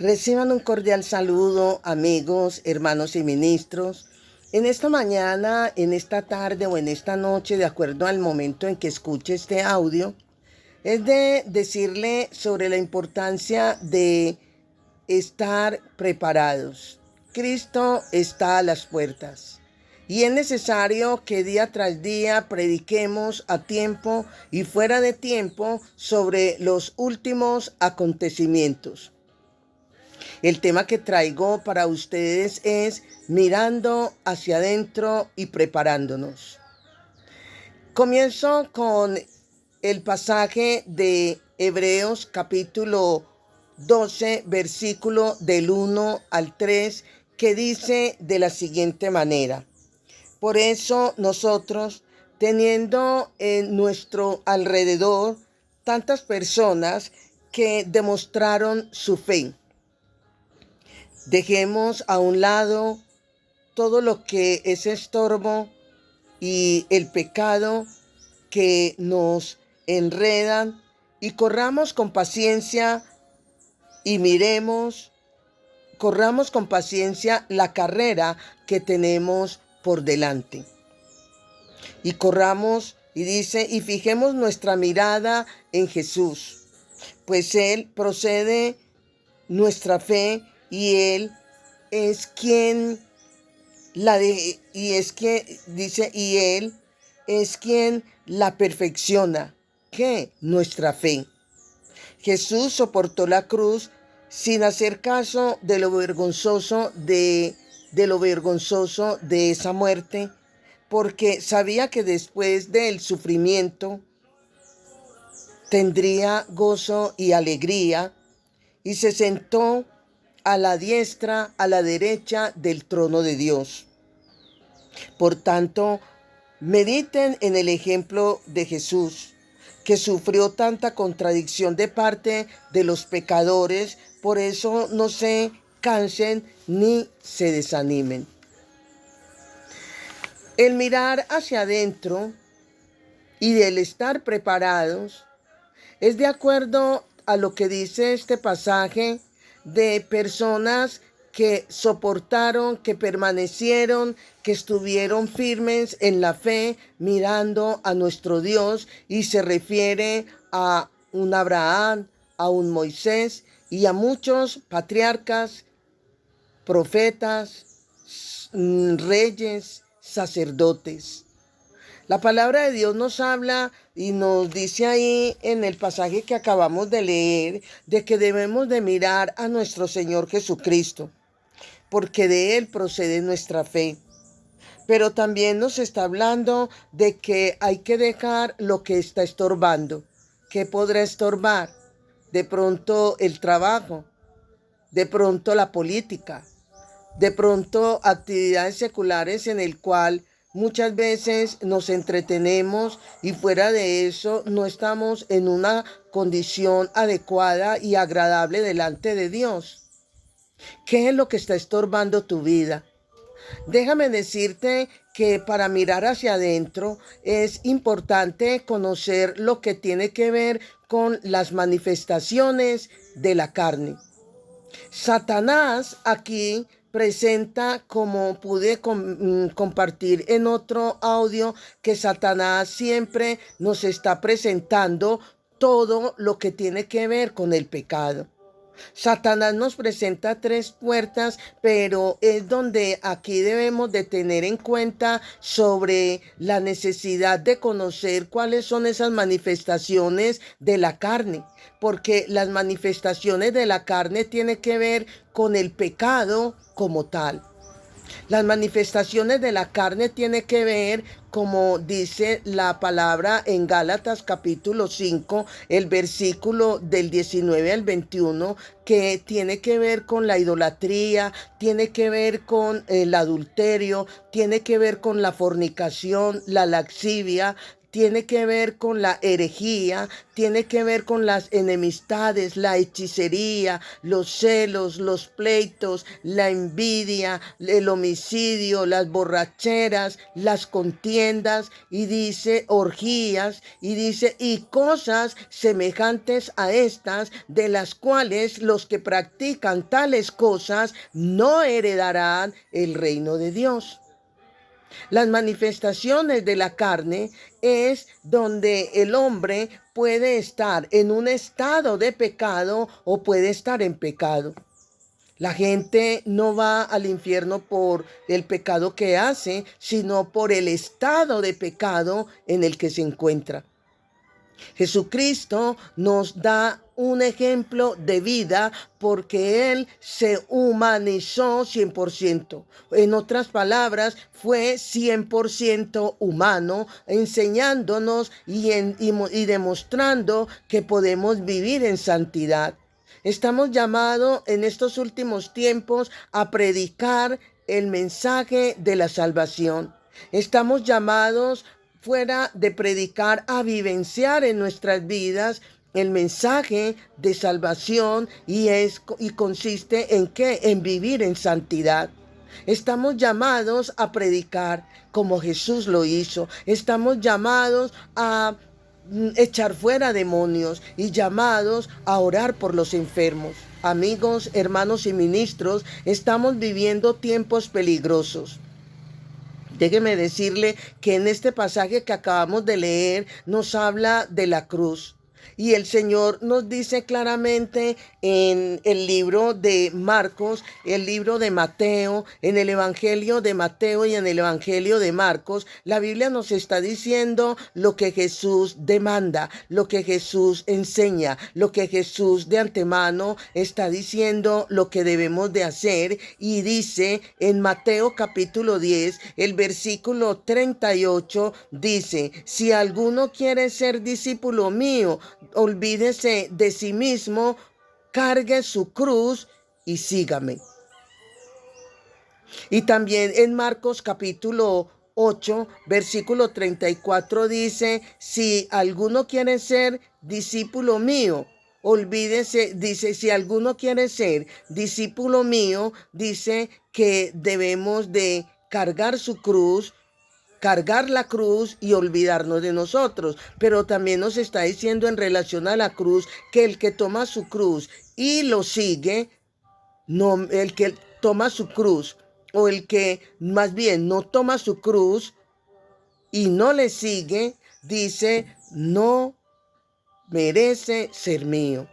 Reciban un cordial saludo, amigos, hermanos y ministros. En esta mañana, en esta tarde o en esta noche, de acuerdo al momento en que escuche este audio, es de decirle sobre la importancia de estar preparados. Cristo está a las puertas y es necesario que día tras día prediquemos a tiempo y fuera de tiempo sobre los últimos acontecimientos. El tema que traigo para ustedes es mirando hacia adentro y preparándonos. Comienzo con el pasaje de Hebreos capítulo 12, versículo del 1 al 3, que dice de la siguiente manera: por eso nosotros, teniendo en nuestro alrededor tantas personas que demostraron su fe, dejemos a un lado todo lo que es estorbo y el pecado que nos enredan y corramos con paciencia y corramos con paciencia la carrera que tenemos por delante. Y corramos, y dice, y fijemos nuestra mirada en Jesús, pues Él procede nuestra fe y Él es quien y Él es quien la perfecciona. ¿Qué? Nuestra fe. Jesús soportó la cruz sin hacer caso de lo vergonzoso de esa muerte, porque sabía que después del sufrimiento tendría gozo y alegría, y se sentó a la diestra, a la derecha del trono de Dios. Por tanto, mediten en el ejemplo de Jesús, que sufrió tanta contradicción de parte de los pecadores, por eso no se cansen ni se desanimen. El mirar hacia adentro y el estar preparados es de acuerdo a lo que dice este pasaje de personas que soportaron, que permanecieron, que estuvieron firmes en la fe, mirando a nuestro Dios, y se refiere a un Abraham, a un Moisés y a muchos patriarcas, profetas, reyes, sacerdotes. La palabra de Dios nos habla y nos dice ahí en el pasaje que acabamos de leer de que debemos de mirar a nuestro Señor Jesucristo, porque de Él procede nuestra fe. Pero también nos está hablando de que hay que dejar lo que está estorbando. ¿Qué podrá estorbar? De pronto el trabajo, de pronto la política, de pronto actividades seculares en el cual muchas veces nos entretenemos y fuera de eso no estamos en una condición adecuada y agradable delante de Dios. ¿Qué es lo que está estorbando tu vida? Déjame decirte que para mirar hacia adentro es importante conocer lo que tiene que ver con las manifestaciones de la carne. Satanás aquí presenta, como pude compartir en otro audio, que Satanás siempre nos está presentando todo lo que tiene que ver con el pecado. Satanás nos presenta tres puertas, pero es donde aquí debemos de tener en cuenta sobre la necesidad de conocer cuáles son esas manifestaciones de la carne, porque las manifestaciones de la carne tienen que ver con el pecado como tal. Las manifestaciones de la carne tienen que ver, como dice la palabra en Gálatas capítulo 5, el versículo del 19 al 21, que tiene que ver con la idolatría, tiene que ver con el adulterio, tiene que ver con la fornicación, la lascivia, tiene que ver con la herejía, tiene que ver con las enemistades, la hechicería, los celos, los pleitos, la envidia, el homicidio, las borracheras, las contiendas, y dice orgías, y dice y cosas semejantes a estas, de las cuales los que practican tales cosas no heredarán el reino de Dios. Las manifestaciones de la carne es donde el hombre puede estar en un estado de pecado o puede estar en pecado. La gente no va al infierno por el pecado que hace, sino por el estado de pecado en el que se encuentra. Jesucristo nos da un ejemplo de vida porque Él se humanizó 100%. En otras palabras, fue 100% humano, enseñándonos y demostrando que podemos vivir en santidad. Estamos llamados en estos últimos tiempos a predicar el mensaje de la salvación. Estamos llamados, fuera de predicar, a vivenciar en nuestras vidas el mensaje de salvación, y consiste en ¿qué? En vivir en santidad. Estamos llamados a predicar como Jesús lo hizo. Estamos llamados a echar fuera demonios y llamados a orar por los enfermos. Amigos, hermanos y ministros, estamos viviendo tiempos peligrosos. Déjeme decirle que en este pasaje que acabamos de leer nos habla de la cruz. Y el Señor nos dice claramente en el libro de Marcos, el libro de Mateo, en el Evangelio de Mateo y en el Evangelio de Marcos, la Biblia nos está diciendo lo que Jesús demanda, lo que Jesús enseña, lo que Jesús de antemano está diciendo lo que debemos de hacer. Y dice en Mateo capítulo 10, el versículo 38, dice: si alguno quiere ser discípulo mío, olvídese de sí mismo, cargue su cruz y sígame. Y también en Marcos capítulo 8, versículo 34 dice: si alguno quiere ser discípulo mío, olvídese, dice, si alguno quiere ser discípulo mío, dice que debemos de cargar su cruz, cargar la cruz y olvidarnos de nosotros. Pero también nos está diciendo en relación a la cruz que el que toma su cruz y lo sigue, no, el que toma su cruz, o el que más bien no toma su cruz y no le sigue, dice, no merece ser mío.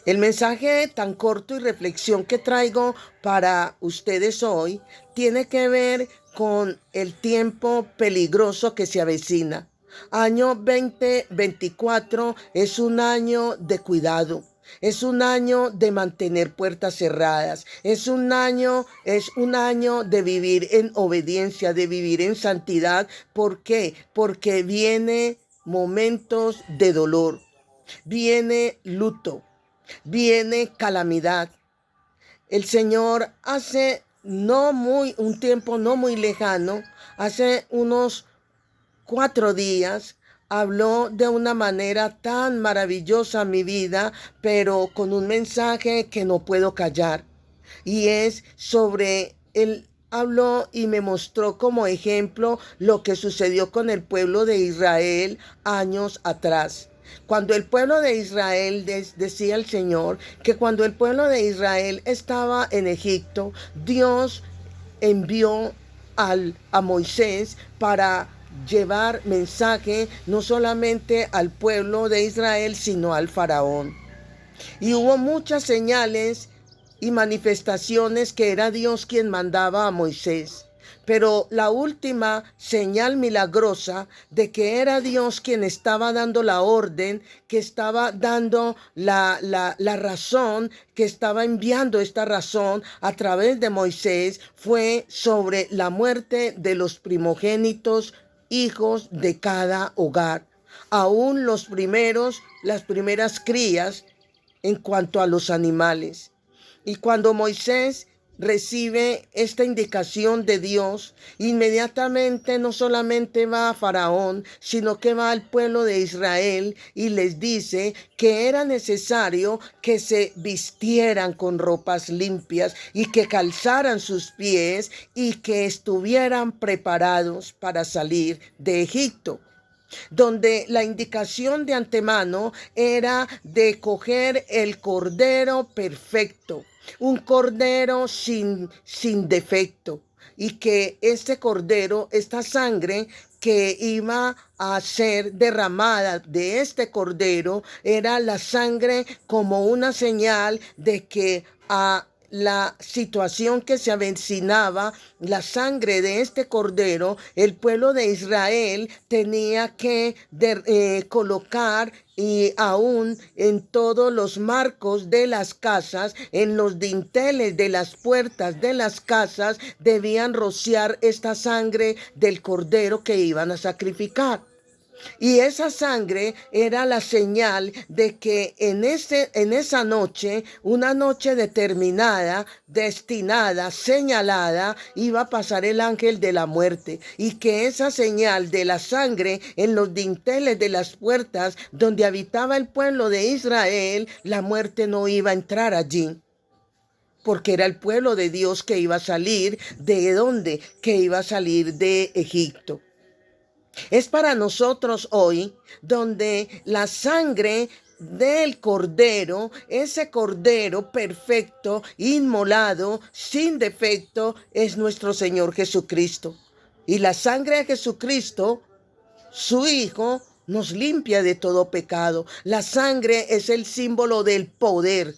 El mensaje tan corto y reflexión que traigo para ustedes hoy tiene que ver con el tiempo peligroso que se avecina. Año 2024 es un año de cuidado. Es un año de mantener puertas cerradas. Es un año de vivir en obediencia, de vivir en santidad. ¿Por qué? Porque viene momentos de dolor, viene luto, viene calamidad. El Señor hace un tiempo no muy lejano, hace unos 4 días, habló de una manera tan maravillosa a mi vida, pero con un mensaje que no puedo callar. Y es sobre él habló y me mostró como ejemplo lo que sucedió con el pueblo de Israel años atrás. Cuando el pueblo de Israel, decía el Señor, que cuando el pueblo de Israel estaba en Egipto, Dios envió a Moisés para llevar mensaje no solamente al pueblo de Israel, sino al faraón. Y hubo muchas señales y manifestaciones que era Dios quien mandaba a Moisés. Pero la última señal milagrosa de que era Dios quien estaba dando la orden, que estaba dando la razón, que estaba enviando esta razón a través de Moisés, fue sobre la muerte de los primogénitos, hijos de cada hogar. Aún las primeras crías en cuanto a los animales. Y cuando Moisés recibe esta indicación de Dios, inmediatamente no solamente va a Faraón, sino que va al pueblo de Israel y les dice que era necesario que se vistieran con ropas limpias y que calzaran sus pies y que estuvieran preparados para salir de Egipto, donde la indicación de antemano era de coger el cordero perfecto, un cordero sin defecto, y que este cordero, esta sangre que iba a ser derramada de este cordero, era la sangre como una señal de que a la situación que se avecinaba, la sangre de este cordero, el pueblo de Israel tenía que colocar, y aún en todos los marcos de las casas, en los dinteles de las puertas de las casas, debían rociar esta sangre del cordero que iban a sacrificar. Y esa sangre era la señal de que en esa noche, una noche determinada, destinada, señalada, iba a pasar el ángel de la muerte. Y que esa señal de la sangre en los dinteles de las puertas donde habitaba el pueblo de Israel, la muerte no iba a entrar allí. Porque era el pueblo de Dios que iba a salir. ¿De dónde? Que iba a salir de Egipto. Es para nosotros hoy donde la sangre del cordero, ese cordero perfecto, inmolado, sin defecto, es nuestro Señor Jesucristo. Y la sangre de Jesucristo, su Hijo, nos limpia de todo pecado. La sangre es el símbolo del poder.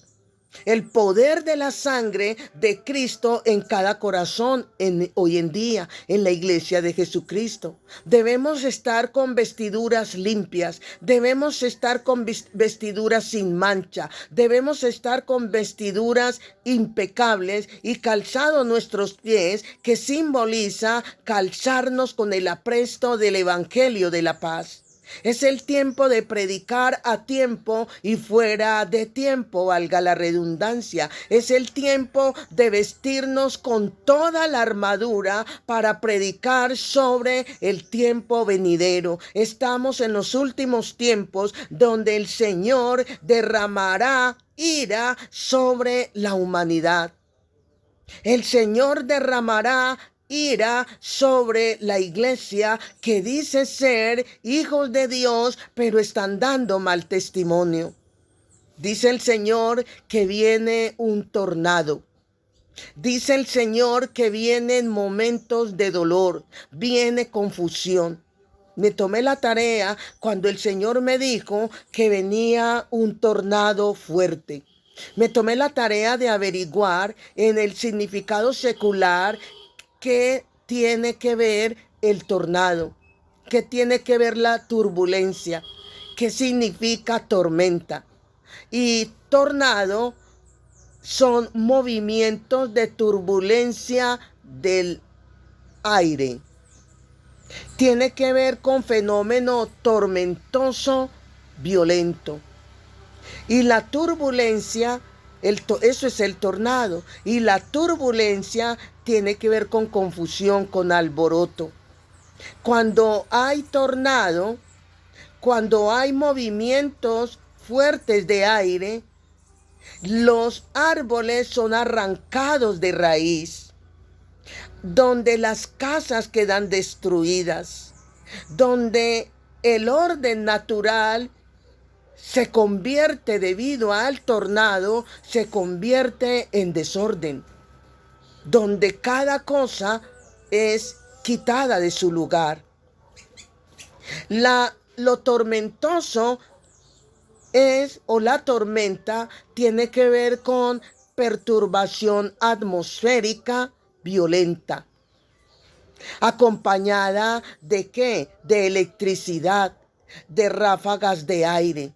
El poder de la sangre de Cristo en cada corazón hoy en día en la iglesia de Jesucristo. Debemos estar con vestiduras limpias, debemos estar con vestiduras sin mancha, debemos estar con vestiduras impecables y calzados nuestros pies, que simboliza calzarnos con el apresto del Evangelio de la paz. Es el tiempo de predicar a tiempo y fuera de tiempo, valga la redundancia. Es el tiempo de vestirnos con toda la armadura para predicar sobre el tiempo venidero. Estamos en los últimos tiempos donde el Señor derramará ira sobre la humanidad. El Señor derramará ira sobre la iglesia que dice ser hijos de Dios, pero están dando mal testimonio. Dice el Señor que viene un tornado. Dice el Señor que vienen momentos de dolor, viene confusión. Me tomé la tarea cuando el Señor me dijo que venía un tornado fuerte. Me tomé la tarea de averiguar en el significado secular qué tiene que ver el tornado, qué tiene que ver la turbulencia, qué significa tormenta. Y tornado son movimientos de turbulencia del aire. Tiene que ver con fenómeno tormentoso, violento. Y la turbulencia, eso es el tornado. Y la turbulencia tiene que ver con confusión, con alboroto. Cuando hay tornado, cuando hay movimientos fuertes de aire, los árboles son arrancados de raíz, donde las casas quedan destruidas, donde el orden natural se convierte, debido al tornado, se convierte en desorden, donde cada cosa es quitada de su lugar. Lo tormentoso la tormenta tiene que ver con perturbación atmosférica violenta, acompañada ¿de qué? De electricidad, de ráfagas de aire.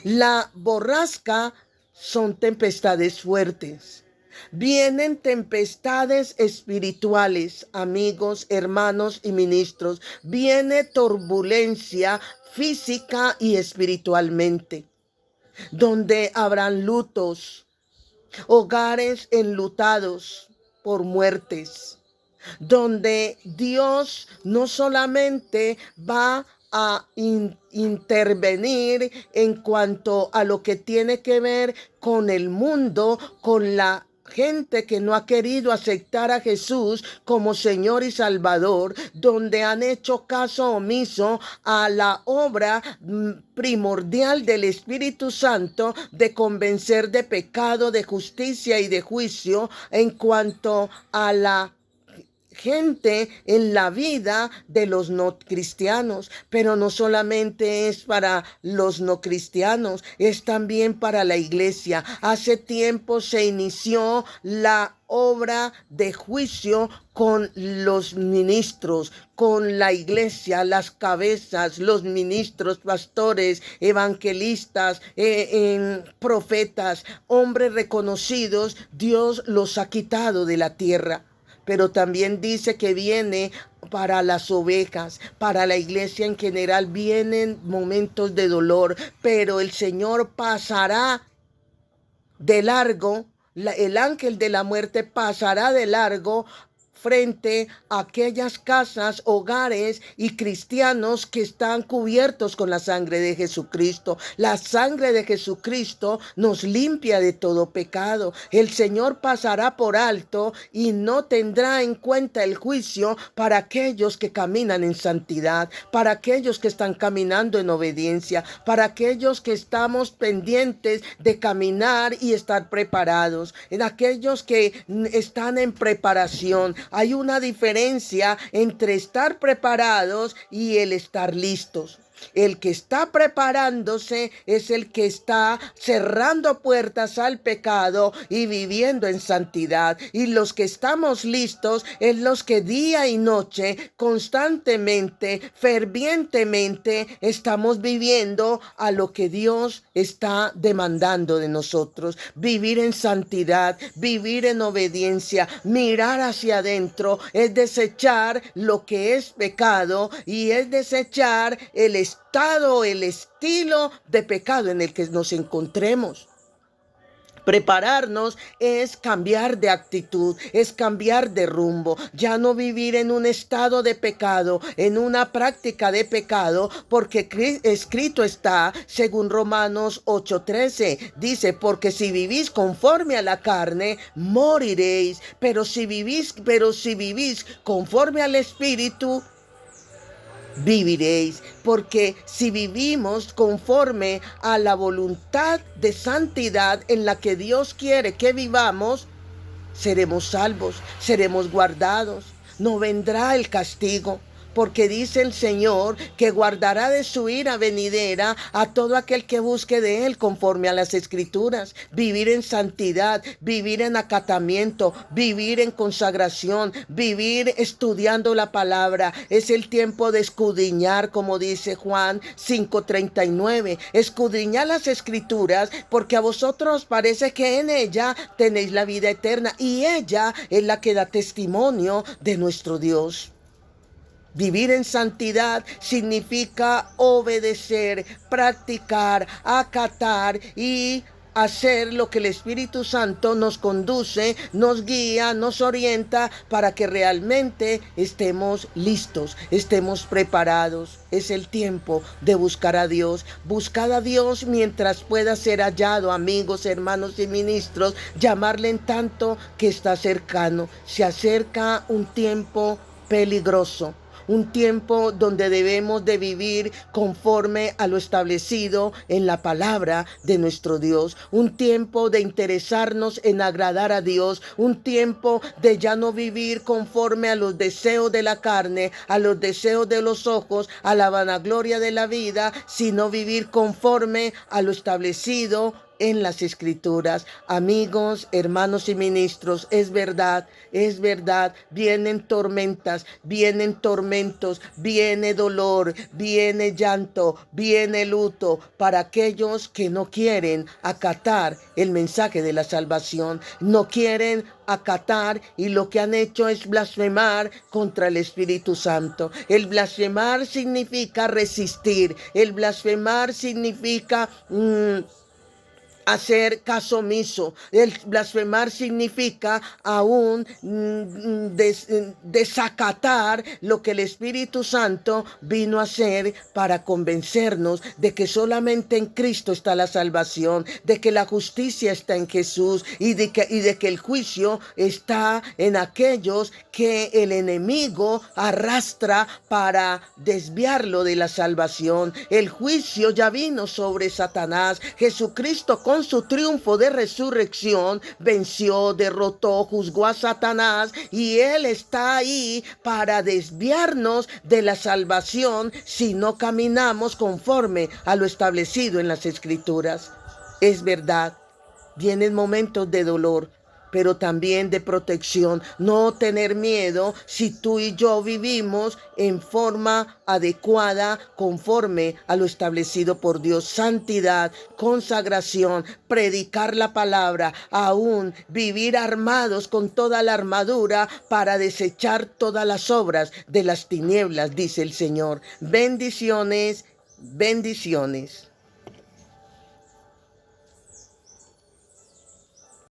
La borrasca son tempestades fuertes. Vienen tempestades espirituales, amigos, hermanos y ministros. Viene turbulencia física y espiritualmente, donde habrán lutos, hogares enlutados por muertes, donde Dios no solamente va a intervenir en cuanto a lo que tiene que ver con el mundo, con la gente que no ha querido aceptar a Jesús como Señor y Salvador, donde han hecho caso omiso a la obra primordial del Espíritu Santo de convencer de pecado, de justicia y de juicio en cuanto a la gente en la vida de los no cristianos, pero no solamente es para los no cristianos, es también para la iglesia. Hace tiempo se inició la obra de juicio con los ministros, con la iglesia, las cabezas, los ministros, pastores, evangelistas, profetas, hombres reconocidos. Dios los ha quitado de la tierra. Pero también dice que viene para las ovejas, para la iglesia en general, vienen momentos de dolor, pero el Señor pasará de largo, el ángel de la muerte pasará de largo frente a aquellas casas, hogares y cristianos que están cubiertos con la sangre de Jesucristo. La sangre de Jesucristo nos limpia de todo pecado. El Señor pasará por alto y no tendrá en cuenta el juicio para aquellos que caminan en santidad, para aquellos que están caminando en obediencia, para aquellos que estamos pendientes de caminar y estar preparados, en aquellos que están en preparación. Hay una diferencia entre estar preparados y el estar listos. El que está preparándose es el que está cerrando puertas al pecado y viviendo en santidad. Y los que estamos listos es los que día y noche, constantemente, fervientemente, estamos viviendo a lo que Dios está demandando de nosotros. Vivir en santidad, vivir en obediencia, mirar hacia adentro, es desechar lo que es pecado y es desechar el estilo de pecado en el que nos encontremos. Prepararnos es cambiar de actitud, es cambiar de rumbo, ya no vivir en un estado de pecado, en una práctica de pecado, porque escrito está, según Romanos 8:13, dice, porque si vivís conforme a la carne, moriréis, pero si vivís conforme al Espíritu, viviréis, porque si vivimos conforme a la voluntad de santidad en la que Dios quiere que vivamos, seremos salvos, seremos guardados, no vendrá el castigo. Porque dice el Señor que guardará de su ira venidera a todo aquel que busque de Él conforme a las Escrituras. Vivir en santidad, vivir en acatamiento, vivir en consagración, vivir estudiando la palabra. Es el tiempo de escudriñar, como dice Juan 5:39. Escudriñad las Escrituras, porque a vosotros parece que en ella tenéis la vida eterna, y ella es la que da testimonio de nuestro Dios. Vivir en santidad significa obedecer, practicar, acatar y hacer lo que el Espíritu Santo nos conduce, nos guía, nos orienta para que realmente estemos listos, estemos preparados. Es el tiempo de buscar a Dios. Buscad a Dios mientras pueda ser hallado, amigos, hermanos y ministros. Llamarle en tanto que está cercano. Se acerca un tiempo peligroso. Un tiempo donde debemos de vivir conforme a lo establecido en la palabra de nuestro Dios. Un tiempo de interesarnos en agradar a Dios. Un tiempo de ya no vivir conforme a los deseos de la carne, a los deseos de los ojos, a la vanagloria de la vida, sino vivir conforme a lo establecido en las Escrituras. Amigos, hermanos y ministros, es verdad, vienen tormentas, vienen tormentos, viene dolor, viene llanto, viene luto para aquellos que no quieren acatar el mensaje de la salvación, no quieren acatar y lo que han hecho es blasfemar contra el Espíritu Santo. El blasfemar significa resistir, el blasfemar significa hacer caso omiso. El blasfemar significa aún desacatar lo que el Espíritu Santo vino a hacer para convencernos de que solamente en Cristo está la salvación, de que la justicia está en Jesús y de que el juicio está en aquellos que el enemigo arrastra para desviarlo de la salvación. El juicio ya vino sobre Satanás. Jesucristo con su triunfo de resurrección venció, derrotó, juzgó a Satanás y Él está ahí para desviarnos de la salvación si no caminamos conforme a lo establecido en las Escrituras. Es verdad, vienen momentos de dolor, pero también de protección. No tener miedo si tú y yo vivimos en forma adecuada, conforme a lo establecido por Dios. Santidad, consagración, predicar la palabra, aún vivir armados con toda la armadura para desechar todas las obras de las tinieblas, dice el Señor. Bendiciones, bendiciones.